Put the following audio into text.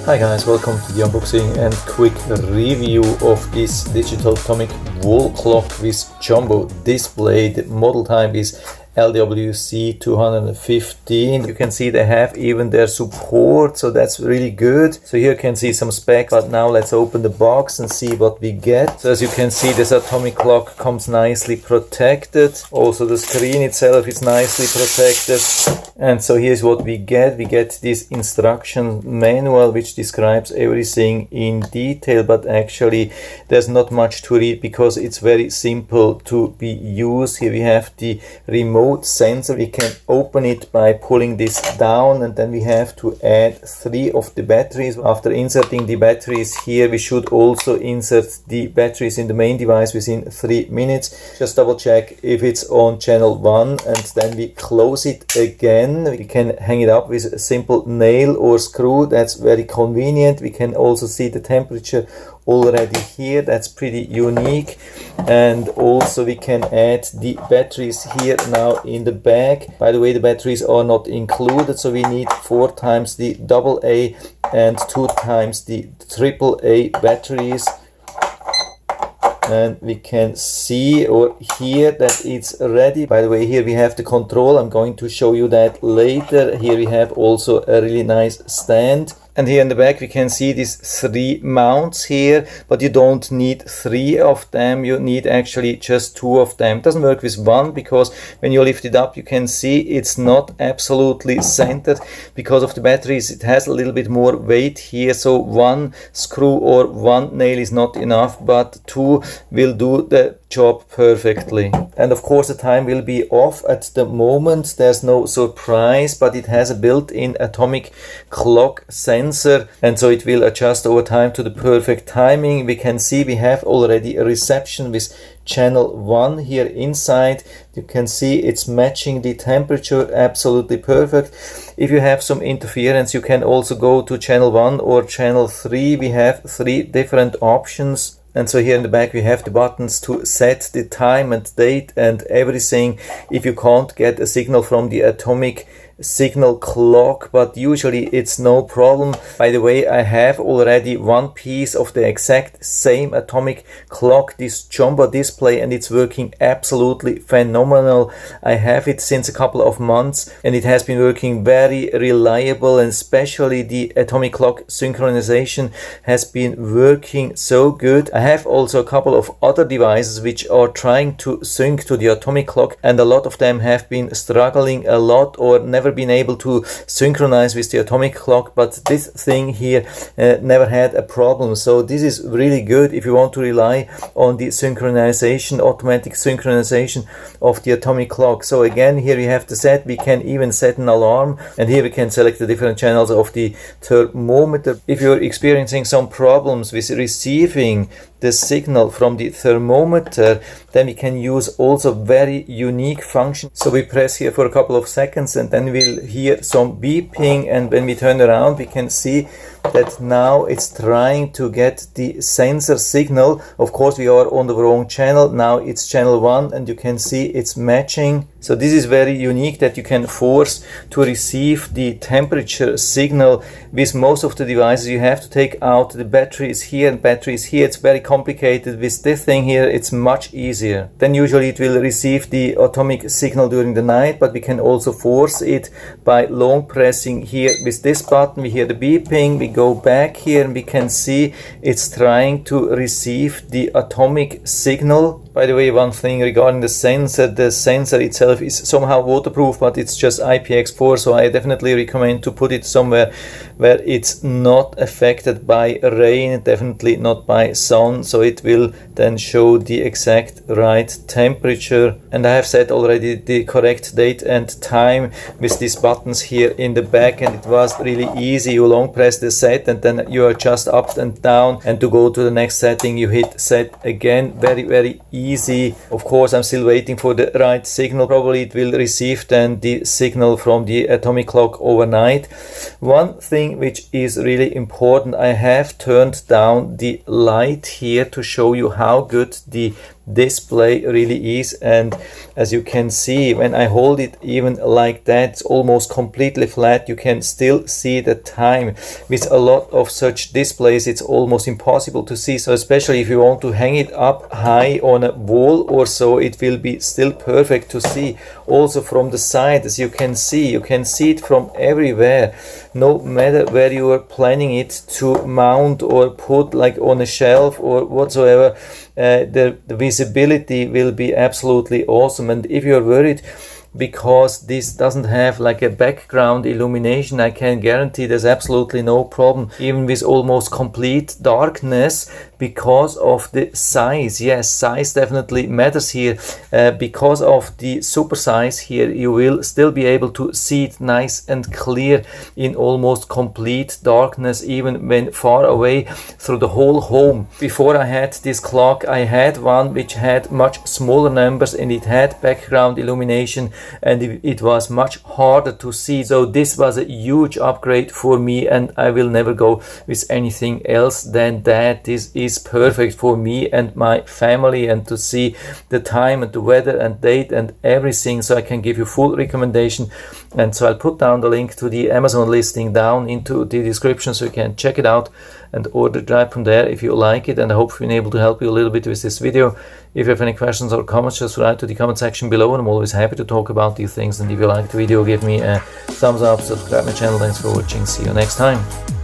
Hi guys, welcome to the unboxing and quick review of this digital atomic wall clock with jumbo display. The model type is LWC215. You can see they have even their support, so that's really good. So here you can see some specs, but now let's open the box and see what we get. So as you can see, this atomic clock comes nicely protected. Also the screen itself is nicely protected. And so here's what we get. We get this instruction manual which describes everything in detail, but actually there's not much to read because it's very simple to be used. Here we have the remote sensor. We can open it by pulling this down, and then we have to add 3 of the batteries. After inserting the batteries here, we should also insert the batteries in the main device within 3 minutes. Just double check if it's on channel 1, and then we close it again. We can hang it up with a simple nail or screw. That's very convenient. We can also see the temperature already here. That's pretty unique. And also we can add the batteries here now in the bag. By the way, the batteries are not included, so we need 4 times the AA and 2 times the AAA batteries. And we can see or hear that it's ready. By the way, here we have the control. I'm going to show you that later. Here we have also a really nice stand. And here in the back we can see these 3 mounts here, but you don't need 3 of them. You need actually just 2 of them. It doesn't work with 1 because when you lift it up you can see it's not absolutely centered because of the batteries. It has a little bit more weight here, so 1 screw or 1 nail is not enough, but 2 will do the job perfectly. And of course the time will be off at the moment. There's no surprise, but it has a built-in atomic clock sensor, and so it will adjust over time to the perfect timing. We can see we have already a reception with channel 1 here inside. You can see it's matching the temperature absolutely perfect. If you have some interference, you can also go to channel 1 or channel 3. We have 3 different options. And so here in the back we have the buttons to set the time and date and everything if you can't get a signal from the atomic signal clock, but usually it's no problem. By the way, I have already 1 piece of the exact same atomic clock, this jumbo display, and it's working absolutely phenomenal. I have it since a couple of months and it has been working very reliable, and especially the atomic clock synchronization has been working so good. I have also a couple of other devices which are trying to sync to the atomic clock, and a lot of them have been struggling a lot or never been able to synchronize with the atomic clock, but this thing here never had a problem. So this is really good if you want to rely on the synchronization, automatic synchronization of the atomic clock. So again, here we have the set. We can even set an alarm, and here we can select the different channels of the thermometer. If you're experiencing some problems with receiving the signal from the thermometer, then we can use also very unique function. So we press here for a couple of seconds and then we'll hear some beeping, and when we turn around we can see that now it's trying to get the sensor signal. Of course we are on the wrong channel. Now it's channel 1 and you can see it's matching. So this is very unique that you can force to receive the temperature signal. With most of the devices you have to take out the batteries here and batteries here. It's very complicated. With this thing here it's much easier. Then usually it will receive the atomic signal during the night, but we can also force it by long pressing here with this button. We hear the beeping, we go back here and we can see it's trying to receive the atomic signal. By the way, one thing regarding the sensor itself is somehow waterproof, but it's just IPX4, so I definitely recommend to put it somewhere where it's not affected by rain, definitely not by sun, so it will then show the exact right temperature. And I have set already the correct date and time with these buttons here in the back, and it was really easy. You long press the set and then you adjust up and down, and to go to the next setting you hit set again. Very easy. Of course I'm still waiting for the right signal. Probably it will receive then the signal from the atomic clock overnight. One thing which is really important, I have turned down the light here to show you how good the display really is. And as you can see, when I hold it even like that, it's almost completely flat, you can still see the time. With a lot of such displays, it's almost impossible to see. So especially if you want to hang it up high on a wall or so, it will be still perfect to see. Also from the side, as you can see it from everywhere. No matter where you are planning it to mount or put, like on a shelf or whatsoever, the visibility will be absolutely awesome. And if you're worried because this doesn't have like a background illumination, I can guarantee there's absolutely no problem, even with almost complete darkness, because of the size. Yes, size definitely matters here. Because of the super size here, you will still be able to see it nice and clear in almost complete darkness, even when far away through the whole home. Before I had this clock, I had one which had much smaller numbers and it had background illumination, and it was much harder to see. So this was a huge upgrade for me, and I will never go with anything else than that. This is perfect for me and my family, and to see the time and the weather and date and everything. So I can give you full recommendation. And so I'll put down the link to the Amazon listing down into the description, so you can check it out and order right from there if you like it. And I hope I've been able to help you a little bit with this video. If you have any questions or comments, just write to the comment section below, and I'm always happy to talk about these things. And if you like the video, give me a thumbs up, subscribe my channel. Thanks for watching. See you next time.